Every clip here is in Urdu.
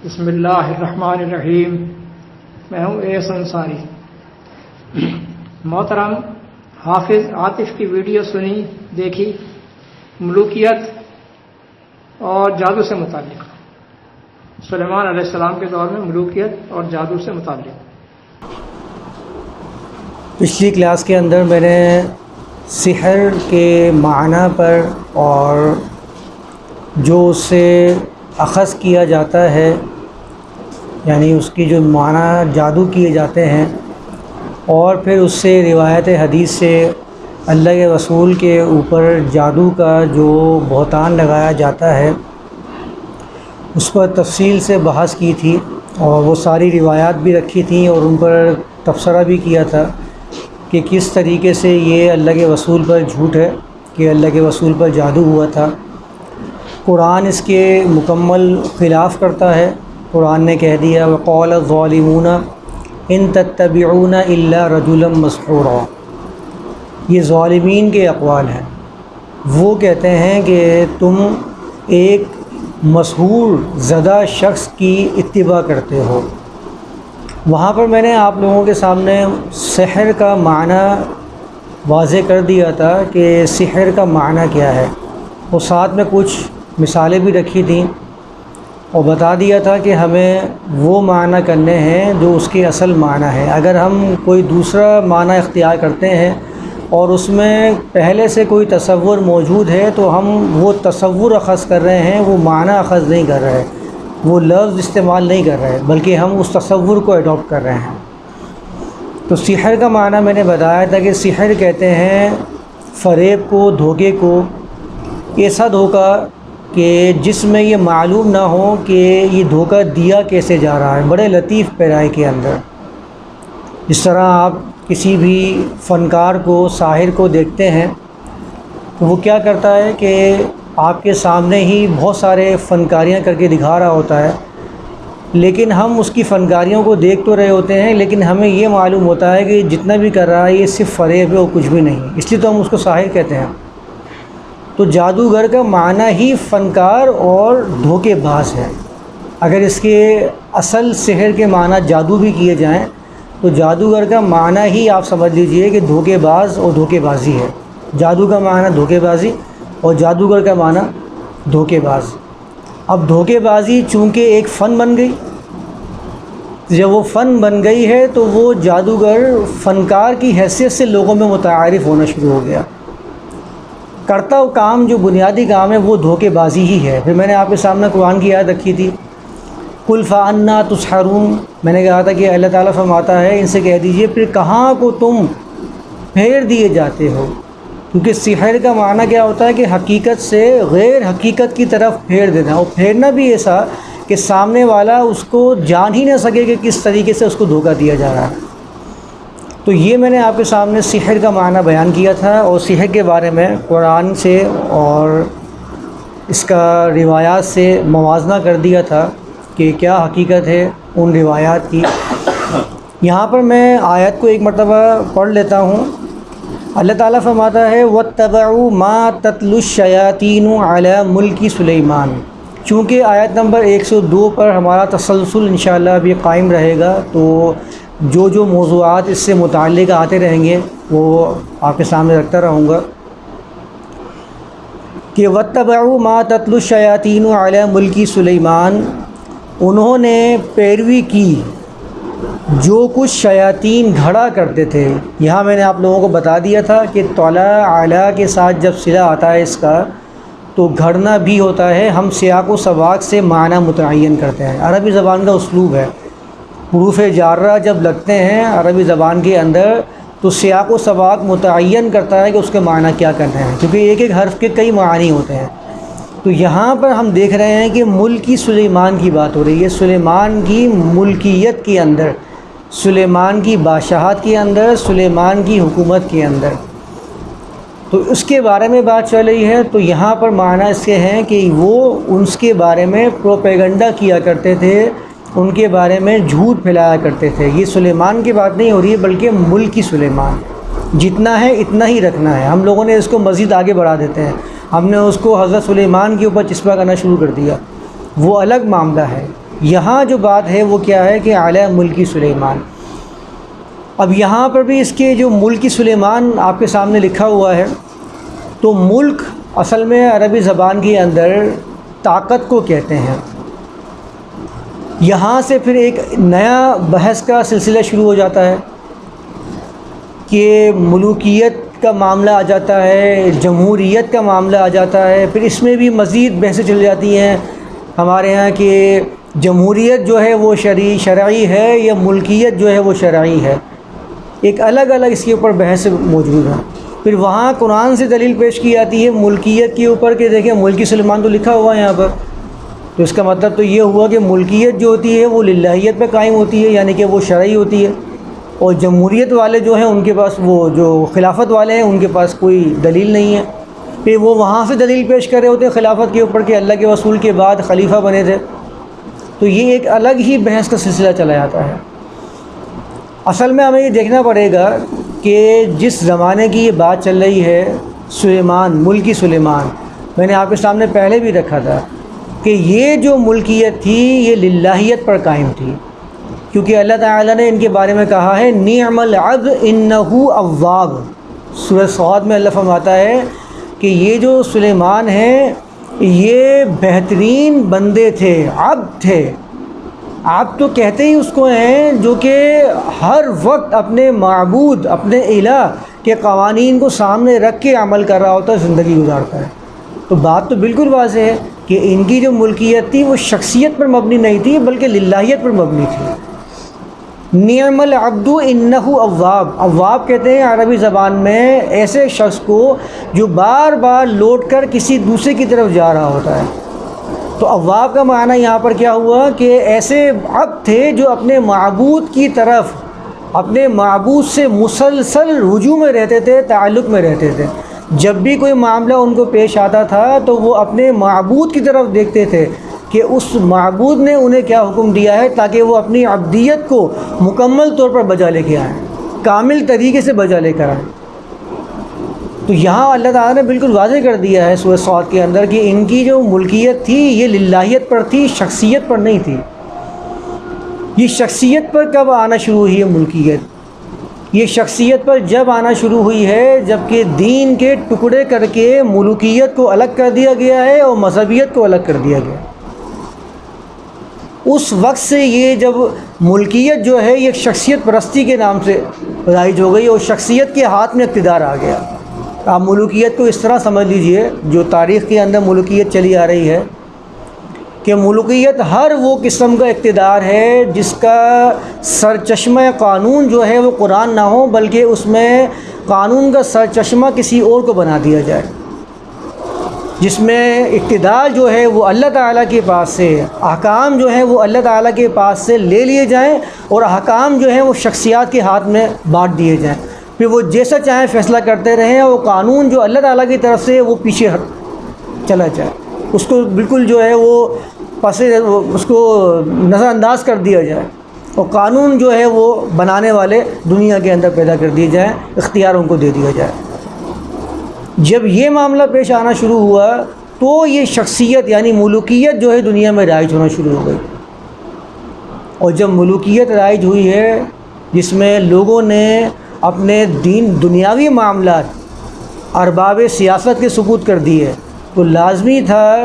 بسم اللہ الرحمن الرحیم۔ میں ہوں اے ایس انصاری۔ محترم حافظ عاطف کی ویڈیو سنی دیکھی ملوکیت اور جادو سے متعلق، سلیمان علیہ السلام کے دور میں ملوکیت اور جادو سے متعلق۔ پچھلی کلاس کے اندر میں نے سحر کے معنی پر اور جو اس سے اخذ کیا جاتا ہے، یعنی اس کی جو معنی جادو کیے جاتے ہیں، اور پھر اس سے روایت حدیث سے اللہ کے رسول کے اوپر جادو کا جو بہتان لگایا جاتا ہے اس پر تفصیل سے بحث کی تھی، اور وہ ساری روایات بھی رکھی تھیں اور ان پر تبصرہ بھی کیا تھا کہ کس طریقے سے یہ اللہ کے رسول پر جھوٹ ہے کہ اللہ کے رسول پر جادو ہوا تھا۔ قرآن اس کے مکمل خلاف کرتا ہے۔ قرآن نے کہہ دیا وقال الظالمون ان تتبعون الا رجلا مسحورا۔ یہ ظالمین کے اقوال ہیں۔ وہ کہتے ہیں کہ تم ایک مسحور زدہ شخص کی اتباع کرتے ہو۔ وہاں پر میں نے آپ لوگوں کے سامنے سحر کا معنی واضح کر دیا تھا کہ سحر کا معنی کیا ہے، اور ساتھ میں کچھ مثالیں بھی رکھی تھیں، اور بتا دیا تھا کہ ہمیں وہ معنی کرنے ہیں جو اس کے اصل معنی ہے۔ اگر ہم کوئی دوسرا معنی اختیار کرتے ہیں اور اس میں پہلے سے کوئی تصور موجود ہے تو ہم وہ تصور اخذ کر رہے ہیں، وہ معنی اخذ نہیں کر رہے، وہ لفظ استعمال نہیں کر رہے، بلکہ ہم اس تصور کو اڈاپٹ کر رہے ہیں۔ تو سحر کا معنی میں نے بتایا تھا کہ سحر کہتے ہیں فریب کو، دھوکے کو، ایسا دھوکہ کہ جس میں یہ معلوم نہ ہو کہ یہ دھوکہ دیا کیسے جا رہا ہے، بڑے لطیف پیرائی کے اندر۔ جس طرح آپ کسی بھی فنکار کو، ساحر کو دیکھتے ہیں تو وہ کیا کرتا ہے کہ آپ کے سامنے ہی بہت سارے فنکاریاں کر کے دکھا رہا ہوتا ہے، لیکن ہم اس کی فنکاریوں کو دیکھ تو رہے ہوتے ہیں، لیکن ہمیں یہ معلوم ہوتا ہے کہ جتنا بھی کر رہا ہے یہ صرف فریب ہے اور کچھ بھی نہیں، اس لیے تو ہم اس کو ساحر کہتے ہیں۔ تو جادوگر کا معنی ہی فنکار اور دھوکے باز ہے۔ اگر اس کے اصل سحر کے معنی جادو بھی کیے جائیں تو جادوگر کا معنی ہی آپ سمجھ لیجئے کہ دھوکے باز اور دھوکے بازی ہے۔ جادو کا معنی دھوکے بازی اور جادوگر کا معنی دھوکے باز۔ اب دھوکے بازی چونکہ ایک فن بن گئی، جب وہ فن بن گئی ہے تو وہ جادوگر فنکار کی حیثیت سے لوگوں میں متعارف ہونا شروع ہو گیا۔ کرتا ہو کام جو بنیادی کام ہے وہ دھوکے بازی ہی ہے۔ پھر میں نے آپ کے سامنے قرآن کی آیت رکھی تھی قل فأنا تسحرون۔ میں نے کہا تھا کہ اللہ تعالیٰ فرماتا ہے ان سے کہہ دیجئے پھر کہاں کو تم پھیر دیے جاتے ہو، کیونکہ سحر کا معنی کیا ہوتا ہے کہ حقیقت سے غیر حقیقت کی طرف پھیر دینا، اور پھیرنا بھی ایسا کہ سامنے والا اس کو جان ہی نہ سکے کہ کس طریقے سے اس کو دھوکہ دیا جا رہا ہے۔ تو یہ میں نے آپ کے سامنے سحر کا معنی بیان کیا تھا، اور سحر کے بارے میں قرآن سے اور اس کا روایات سے موازنہ کر دیا تھا کہ کیا حقیقت ہے ان روایات کی۔ یہاں پر میں آیت کو ایک مرتبہ پڑھ لیتا ہوں۔ اللہ تعالیٰ فرماتا ہے وَاتَّبَعُوا مَا تَتْلُو الشَّيَاطِينُ عَلَى مُلْكِ سُلَيْمَانَ۔ چونکہ آیت نمبر 102 پر ہمارا تسلسل انشاءاللہ ابھی قائم رہے گا، تو جو موضوعات اس سے متعلق آتے رہیں گے وہ آپ کے سامنے رکھتا رہوں گا کہ وَاتَّبَعُوا مَا تَتْلُو الشَّيَاطِينُ عَلَى مُلْكِ سُلَيْمَانَ۔ انہوں نے پیروی کی جو کچھ شیاطین گھڑا کرتے تھے۔ یہاں میں نے آپ لوگوں کو بتا دیا تھا کہ طلع علی کے ساتھ جب صلہ آتا ہے اس کا تو گھڑنا بھی ہوتا ہے۔ ہم سیاق و سباق سے معنی متعین کرتے ہیں، عربی زبان کا اسلوب ہے۔ حروف جارہ جب لگتے ہیں عربی زبان کے اندر تو سیاق و سباق متعین کرتا ہے کہ اس کے معنی کیا کرنے ہیں، کیونکہ ایک ایک حرف کے کئی معانی ہوتے ہیں۔ تو یہاں پر ہم دیکھ رہے ہیں کہ ملکی سلیمان کی بات ہو رہی ہے، سلیمان کی ملکیت کے اندر، سلیمان کی بادشاہت کے اندر، سلیمان کی حکومت کے اندر، تو اس کے بارے میں بات چل رہی ہے۔ تو یہاں پر معنی اس کے ہیں کہ وہ اس کے بارے میں پروپیگنڈا کیا کرتے تھے، ان کے بارے میں جھوٹ پھیلایا کرتے تھے۔ یہ سلیمان کی بات نہیں ہو رہی ہے بلکہ ملکی سلیمان، جتنا ہے اتنا ہی رکھنا ہے۔ ہم لوگوں نے اس کو مزید آگے بڑھا دیتے ہیں، ہم نے اس کو حضرت سلیمان کے اوپر چسپاں کرنا شروع کر دیا، وہ الگ معاملہ ہے۔ یہاں جو بات ہے وہ کیا ہے کہ علی ملکی سلیمان. اب یہاں پر بھی اس کے جو ملکی سلیمان آپ کے سامنے لکھا ہوا ہے، تو ملک اصل میں عربی زبان کے اندر طاقت کو کہتے ہیں. یہاں سے پھر ایک نیا بحث کا سلسلہ شروع ہو جاتا ہے کہ ملوکیت کا معاملہ آ جاتا ہے، جمہوریت کا معاملہ آ جاتا ہے. پھر اس میں بھی مزید بحثیں چل جاتی ہیں ہمارے ہاں کہ جمہوریت جو ہے وہ شرعی ہے یا ملکیت جو ہے وہ شرعی ہے. ایک الگ الگ اس کے اوپر بحث موجود ہے. پھر وہاں قرآن سے دلیل پیش کی جاتی ہے ملکیت کے اوپر کہ دیکھیں ملکی سلیمان تو لکھا ہوا ہے یہاں پر، تو اس کا مطلب تو یہ ہوا کہ ملکیت جو ہوتی ہے وہ للہیت پہ قائم ہوتی ہے، یعنی کہ وہ شرعی ہوتی ہے. اور جمہوریت والے جو ہیں ان کے پاس، وہ جو خلافت والے ہیں ان کے پاس کوئی دلیل نہیں ہے. پھر وہ وہاں سے دلیل پیش کر رہے ہوتے ہیں خلافت کے اوپر کہ اللہ کے رسول کے بعد خلیفہ بنے تھے. تو یہ ایک الگ ہی بحث کا سلسلہ چلا جاتا ہے. اصل میں ہمیں یہ دیکھنا پڑے گا کہ جس زمانے کی یہ بات چل رہی ہے سلیمان، ملکی سلیمان، میں نے آپ کے سامنے پہلے بھی رکھا تھا کہ یہ جو ملکیت تھی یہ للہیت پر قائم تھی، کیونکہ اللہ تعالیٰ نے ان کے بارے میں کہا ہے نعم العبد انہ اواب. سورہ صاد میں اللہ فرماتا ہے کہ یہ جو سلیمان ہیں یہ بہترین بندے تھے، عبد تھے. آپ تو کہتے ہی اس کو ہیں جو کہ ہر وقت اپنے معبود، اپنے الہ کے قوانین کو سامنے رکھ کے عمل کر رہا ہوتا ہے، زندگی گزارتا ہے. تو بات تو بالکل واضح ہے کہ ان کی جو ملکیت تھی وہ شخصیت پر مبنی نہیں تھی بلکہ للہیت پر مبنی تھی. نعم العبد انہ اواب. اواب کہتے ہیں عربی زبان میں ایسے شخص کو جو بار بار لوٹ کر کسی دوسرے کی طرف جا رہا ہوتا ہے. تو اواب کا معنی یہاں پر کیا ہوا کہ ایسے عبد تھے جو اپنے معبود کی طرف، اپنے معبود سے مسلسل رجوع میں رہتے تھے، تعلق میں رہتے تھے. جب بھی کوئی معاملہ ان کو پیش آتا تھا تو وہ اپنے معبود کی طرف دیکھتے تھے کہ اس معبود نے انہیں کیا حکم دیا ہے، تاکہ وہ اپنی عبدیت کو مکمل طور پر بجا لے کے آئیں، کامل طریقے سے بجا لے کر آئیں. تو یہاں اللہ تعالیٰ نے بالکل واضح کر دیا ہے سورہ صاد کے اندر کہ ان کی جو ملکیت تھی یہ للہیت پر تھی، شخصیت پر نہیں تھی. یہ شخصیت پر کب آنا شروع ہوئی ہے ملکیت؟ یہ شخصیت پر جب آنا شروع ہوئی ہے جب کہ دین کے ٹکڑے کر کے ملوکیت کو الگ کر دیا گیا ہے اور مذہبیت کو الگ کر دیا گیا. اس وقت سے یہ جب ملکیت جو ہے یہ شخصیت پرستی کے نام سے رائج ہو گئی اور شخصیت کے ہاتھ میں اقتدار آ گیا. آپ ملوکیت کو اس طرح سمجھ لیجئے، جو تاریخ کے اندر ملوکیت چلی آ رہی ہے کہ ملوکیت ہر وہ قسم کا اقتدار ہے جس کا سرچشمہ قانون جو ہے وہ قرآن نہ ہو بلکہ اس میں قانون کا سرچشمہ کسی اور کو بنا دیا جائے، جس میں اقتدار جو ہے وہ اللہ تعالیٰ کے پاس سے، احکام جو ہیں وہ اللہ تعالیٰ کے پاس سے لے لیے جائیں اور احکام جو ہیں وہ شخصیات کے ہاتھ میں بانٹ دیے جائیں. پھر وہ جیسا چاہیں فیصلہ کرتے رہیں، وہ قانون جو اللہ تعالیٰ کی طرف سے وہ پیچھے چلا جائے، اس کو بالکل جو ہے وہ اس کو نظر انداز کر دیا جائے اور قانون جو ہے وہ بنانے والے دنیا کے اندر پیدا کر دیے جائیں، اختیاروں کو دے دیا جائے. جب یہ معاملہ پیش آنا شروع ہوا تو یہ شخصیت یعنی ملوکیت جو ہے دنیا میں رائج ہونا شروع ہو گئی. اور جب ملوکیت رائج ہوئی ہے جس میں لوگوں نے اپنے دنیاوی معاملات ارباب سیاست کے سپرد کر دیے، تو لازمی تھا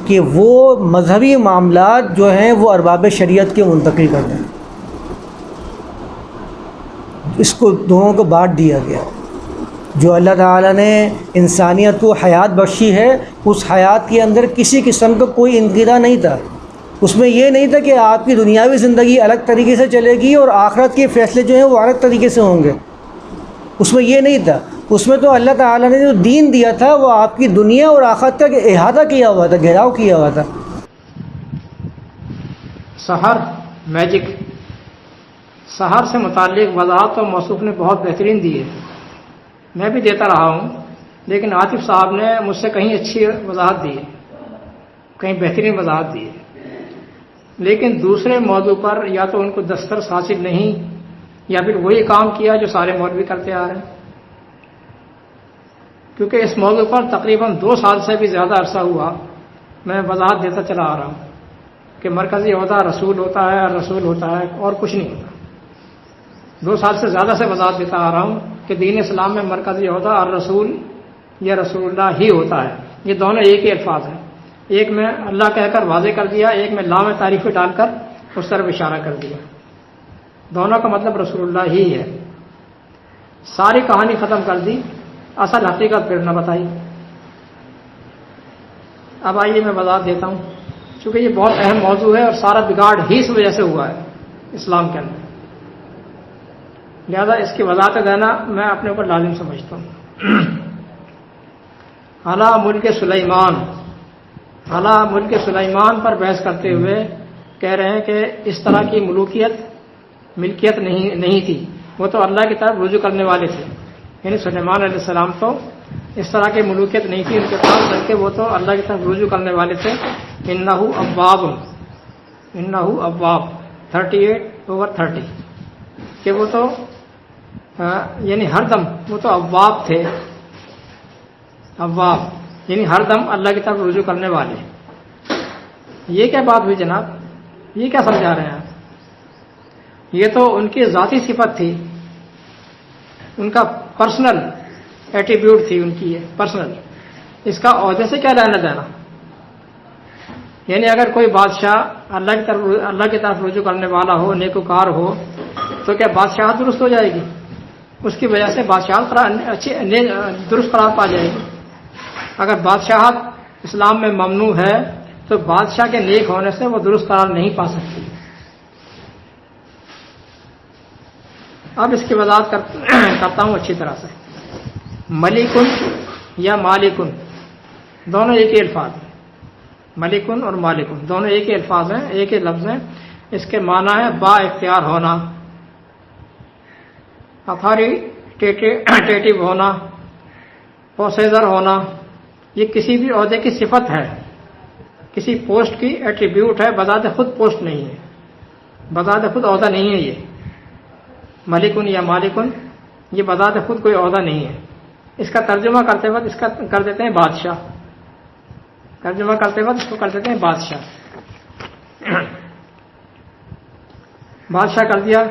کہ وہ مذہبی معاملات جو ہیں وہ ارباب شریعت کے منتقل کر دیں. اس کو دونوں کو بانٹ دیا گیا. جو اللہ تعالیٰ نے انسانیت کو حیات بخشی ہے اس حیات کے اندر کسی قسم کا کوئی انقطاع نہیں تھا. اس میں یہ نہیں تھا کہ آپ کی دنیاوی زندگی الگ طریقے سے چلے گی اور آخرت کے فیصلے جو ہیں وہ الگ طریقے سے ہوں گے. اس میں یہ نہیں تھا. اس میں تو اللہ تعالیٰ نے جو دین دیا تھا وہ آپ کی دنیا اور آخرت کا احاطہ کیا ہوا تھا، گھیراؤ کیا ہوا تھا. سحر، میجک، سحر سے متعلق وضاحت تو موصوف نے بہت بہترین دی ہے، میں بھی دیتا رہا ہوں، لیکن عاطف صاحب نے مجھ سے کہیں اچھی وضاحت دی ہے، کہیں بہترین وضاحت دی ہے. لیکن دوسرے موضوع پر یا تو ان کو دسترس حاصل نہیں یا پھر وہی کام کیا جو سارے مولوی کرتے آ رہے ہیں. کیونکہ اس موضوع پر تقریباً 2 سال سے بھی زیادہ عرصہ ہوا میں وضاحت دیتا چلا آ رہا ہوں کہ مرکزی عہدہ رسول ہوتا ہے اور رسول ہوتا ہے اور کچھ نہیں ہوتا. 2 سال سے زیادہ سے وضاحت دیتا آ رہا ہوں کہ دین اسلام میں مرکزی عہدہ اور رسول یا رسول اللہ ہی ہوتا ہے. یہ دونوں ایک ہی الفاظ ہیں. ایک میں اللہ کہہ کر واضح کر دیا، ایک میں لام تعریفی ڈال کر اس طرف اشارہ کر دیا. دونوں کا مطلب رسول اللہ ہی ہے. ساری کہانی ختم کر دی، اصل حقیقت پھر نہ بتائی. اب آئیے میں وضاحت دیتا ہوں، چونکہ یہ بہت اہم موضوع ہے اور سارا بگاڑ ہی اس وجہ سے ہوا ہے اسلام کے اندر، لہذا اس کی وضاحت دینا میں اپنے اوپر لازم سمجھتا ہوں. علی ملک سلیمان، علی ملک سلیمان پر بحث کرتے ہوئے کہہ رہے ہیں کہ اس طرح کی ملکیت نہیں تھی. وہ تو اللہ کی طرف رجوع کرنے والے تھے، یعنی سلیمان علیہ السلام تو اس طرح کی ملوکیت نہیں تھی ان کے پاس، بلکہ وہ تو اللہ کی طرف رجوع کرنے والے تھے. انہ اواب 38/30 کہ وہ تو یعنی ہر دم وہ تو اواب تھے. اواب یعنی ہر دم اللہ کی طرف رجوع کرنے والے. یہ کیا بات ہوئی جناب؟ یہ کیا سمجھا رہے ہیں آپ؟ یہ تو ان کی ذاتی صفت تھی، ان کا پرسنل ایٹیبیوٹ تھی ان کی، یہ پرسنل. اس کا عہدے سے کیا لینا دینا؟ یعنی اگر کوئی بادشاہ اللہ کی طرف رجوع کرنے والا ہو، نیکوکار ہو، تو کیا بادشاہت درست ہو جائے گی؟ اس کی وجہ سے بادشاہت درست قرار پا جائے گی. اگر بادشاہت اسلام میں ممنوع ہے تو بادشاہ کے نیک ہونے سے وہ درست قرار نہیں پا سکتی. اب اس کی وضاحت کرتا ہوں اچھی طرح سے. ملکن یا مالکن دونوں ایک ہی الفاظ ہیں. ملکن اور مالکن دونوں ایک ہی الفاظ ہیں، ایک ہی لفظ ہیں. اس کے معنی ہے با اختیار ہونا، اتھارٹیٹیو ہونا، پوسیسر ہونا. یہ کسی بھی عہدے کی صفت ہے، کسی پوسٹ کی ایٹریبیوٹ ہے، بذات خود پوسٹ نہیں ہے، بذات خود عہدہ نہیں ہے. یہ ملکن یا مالکن یہ بذات خود کوئی عہدہ نہیں ہے. اس کا ترجمہ کرتے وقت اس کا کر دیتے ہیں بادشاہ. ترجمہ کرتے وقت اس کو کر دیتے ہیں بادشاہ. بادشاہ کر دیا.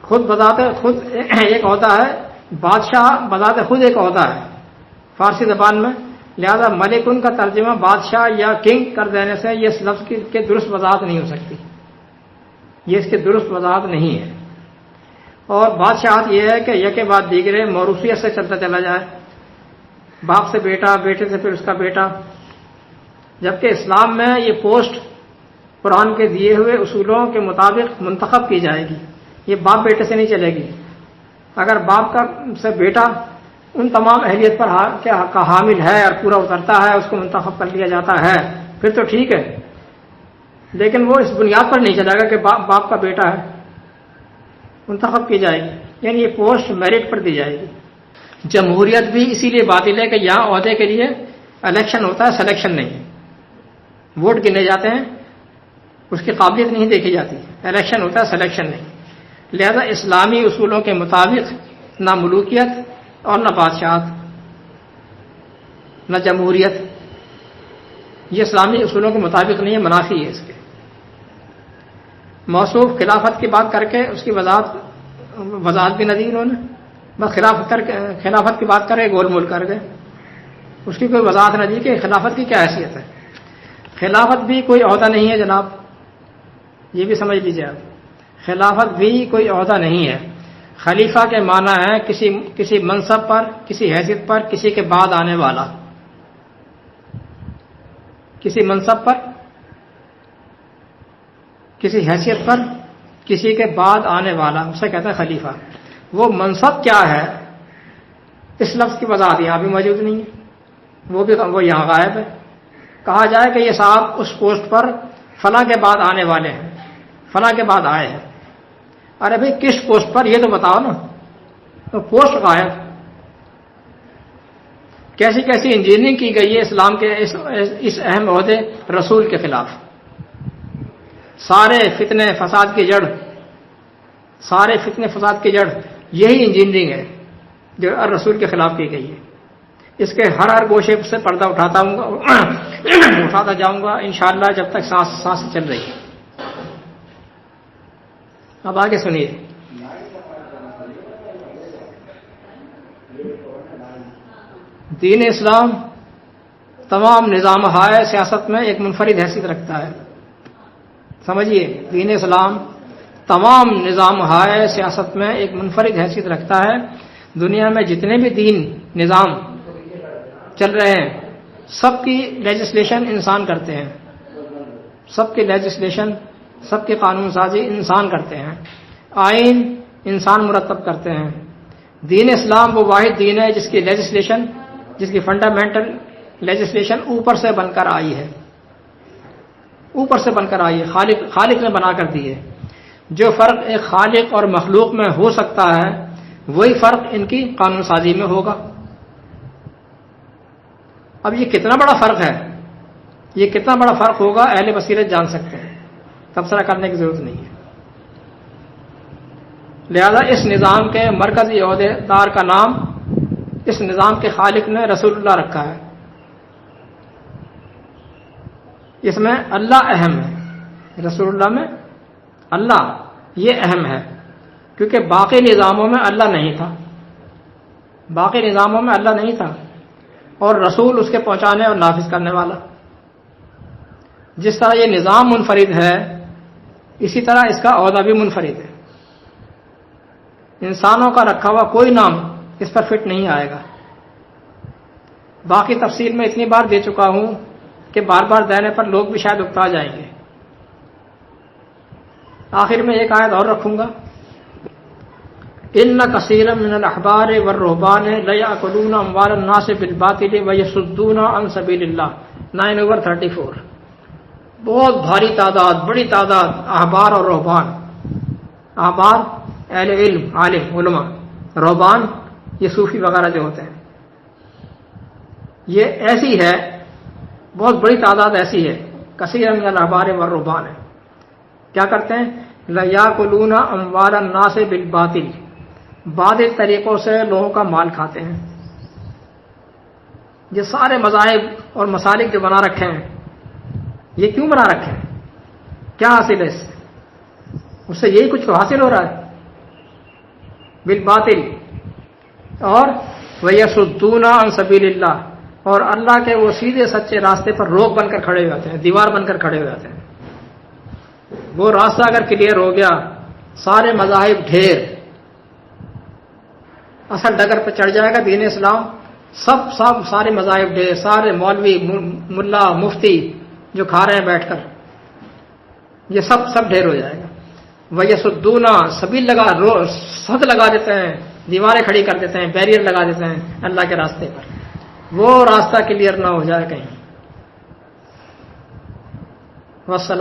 خود بذات خود ایک عہدہ ہے، بادشاہ بذات خود ایک عہدہ ہے فارسی زبان میں. لہذا ملکن کا ترجمہ بادشاہ یا کنگ کر دینے سے یہ اس لفظ کی درست وضاحت نہیں ہو سکتی. یہ اس کی درست وضاحت نہیں ہے. اور بادشاہت یہ ہے کہ یک بعد دیگرے موروثیت سے چلتا چلا جائے، باپ سے بیٹا، بیٹے سے پھر اس کا بیٹا. جبکہ اسلام میں یہ پوسٹ قرآن کے دیے ہوئے اصولوں کے مطابق منتخب کی جائے گی. یہ باپ بیٹے سے نہیں چلے گی. اگر باپ کا سے بیٹا ان تمام اہلیت پر کا حامل ہے اور پورا اترتا ہے، اس کو منتخب کر لیا جاتا ہے، پھر تو ٹھیک ہے. لیکن وہ اس بنیاد پر نہیں چلے گا کہ باپ کا بیٹا ہے. منتخب کی جائے گی، یعنی یہ پوسٹ میرٹ پر دی جائے گی. جمہوریت بھی اسی لیے باطل ہے کہ یہاں عہدے کے لیے الیکشن ہوتا ہے، سلیکشن نہیں. ووٹ گنے جاتے ہیں، اس کی قابلیت نہیں دیکھی جاتی. الیکشن ہوتا ہے، سلیکشن نہیں. لہذا اسلامی اصولوں کے مطابق نہ ملوکیت اور نہ بادشاہت، نہ جمہوریت، یہ اسلامی اصولوں کے مطابق نہیں ہے، منافی ہے اس کے. موصوف خلافت کی بات کر کے اس کی وضاحت بھی نہ دی انہوں نے. بس خلافت کی بات کرے گول مول کر گئے، اس کی کوئی وضاحت نہ دی کہ خلافت کی کیا حیثیت ہے. خلافت بھی کوئی عہدہ نہیں ہے جناب، یہ بھی سمجھ لیجیے آپ. خلافت بھی کوئی عہدہ نہیں ہے. خلیفہ کے معنی ہے کسی منصب پر، کسی حیثیت پر، کسی کے بعد آنے والا. کسی منصب پر، کسی حیثیت پر، کسی کے بعد آنے والا، اسے کہتا ہے خلیفہ. وہ منصب کیا ہے اس لفظ کی وضاحت یہاں بھی موجود نہیں ہے، وہ یہاں غائب ہے. کہا جائے کہ یہ صاحب اس پوسٹ پر فلاں کے بعد آنے والے ہیں، فلاں کے بعد آئے ہیں. ارے بھائی کس پوسٹ پر یہ تو بتاؤ نا. تو پوسٹ غائب. کیسی کیسی انجینئرنگ کی گئی ہے اسلام کے اس اہم عہدے رسول کے خلاف. سارے فتنے فساد کی جڑ یہی انجینئرنگ ہے جو رسول کے خلاف کی گئی ہے. اس کے ہر گوشے سے پردہ اٹھاتا جاؤں گا انشاءاللہ جب تک سانس چل رہی ہے۔ اب آگے سنیے۔ دین اسلام تمام نظام ہائے سیاست میں ایک منفرد حیثیت رکھتا ہے۔ سمجھیے، دین اسلام تمام نظام ہائے سیاست میں ایک منفرد حیثیت رکھتا ہے۔ دنیا میں جتنے بھی دین نظام چل رہے ہیں سب کی لیجسلیشن انسان کرتے ہیں، سب کی لیجسلیشن، سب کی قانون سازی انسان کرتے ہیں، آئین انسان مرتب کرتے ہیں۔ دین اسلام وہ واحد دین ہے جس کی لیجسلیشن، جس کی فنڈامنٹل لیجسلیشن اوپر سے بن کر آئی ہے، اوپر سے بن کر آئی ہے، خالق نے بنا کر دی ہے۔ جو فرق ایک خالق اور مخلوق میں ہو سکتا ہے وہی فرق ان کی قانون سازی میں ہوگا۔ اب یہ کتنا بڑا فرق ہے، یہ کتنا بڑا فرق ہوگا اہل بصیرت جان سکتے ہیں، تبصرہ کرنے کی ضرورت نہیں ہے۔ لہذا اس نظام کے مرکزی عہدے دار کا نام اس نظام کے خالق نے رسول اللہ رکھا ہے۔ اس میں اللہ اہم ہے، رسول اللہ میں اللہ یہ اہم ہے، کیونکہ باقی نظاموں میں اللہ نہیں تھا، باقی نظاموں میں اللہ نہیں تھا، اور رسول اس کے پہنچانے اور نافذ کرنے والا۔ جس طرح یہ نظام منفرد ہے اسی طرح اس کا عہدہ بھی منفرد ہے۔ انسانوں کا رکھا ہوا کوئی نام اس پر فٹ نہیں آئے گا۔ باقی تفصیل میں اتنی بار دے چکا ہوں کہ بار بار دینے پر لوگ بھی شاید اکتا جائیں گے۔ آخر میں ایک آیت اور رکھوں گا، ان کثیرا من الاحبار والرہبان لیأکلون اموال الناس بالباطل ویصدون عن سبیل اللہ 9/34۔ بہت بھاری تعداد، بڑی تعداد احبار اور رہبان، احبار اہل علم، عالم، علماء، رہبان یہ صوفی وغیرہ جو ہوتے ہیں، یہ ایسی ہے، بہت بڑی تعداد ایسی ہے، کثیر من الاحبار والرہبان ہے، کیا کرتے ہیں؟ لیأکلون اموال الناس بالباطل، باطل طریقوں سے لوگوں کا مال کھاتے ہیں۔ یہ سارے مذاہب اور مسالک جو بنا رکھے ہیں یہ کیوں بنا رکھے ہیں؟ کیا حاصل ہے اس سے یہی کچھ حاصل ہو رہا ہے بالباطل، اور وَيَصُدُّونَ عَن سَبِيلِ اللَّهِ، اور اللہ کے وہ سیدھے سچے راستے پر روک بن کر کھڑے ہو جاتے ہیں، دیوار بن کر کھڑے ہو جاتے ہیں۔ وہ راستہ اگر کلیئر ہو گیا سارے مذاہب ڈھیر اصل ڈگر پہ چڑھ جائے گا دین اسلام، سب سارے مذاہب ڈھیر، سارے مولوی ملا مفتی جو کھا رہے ہیں بیٹھ کر، یہ سب ڈھیر ہو جائے گا۔ وَيَصُدُّونَ سبیل سد لگا دیتے ہیں، دیواریں کھڑی کر دیتے ہیں، بیریئر لگا دیتے ہیں اللہ کے راستے پر، وہ راستہ کلیئر نہ ہو جائے کہیں۔ والسلام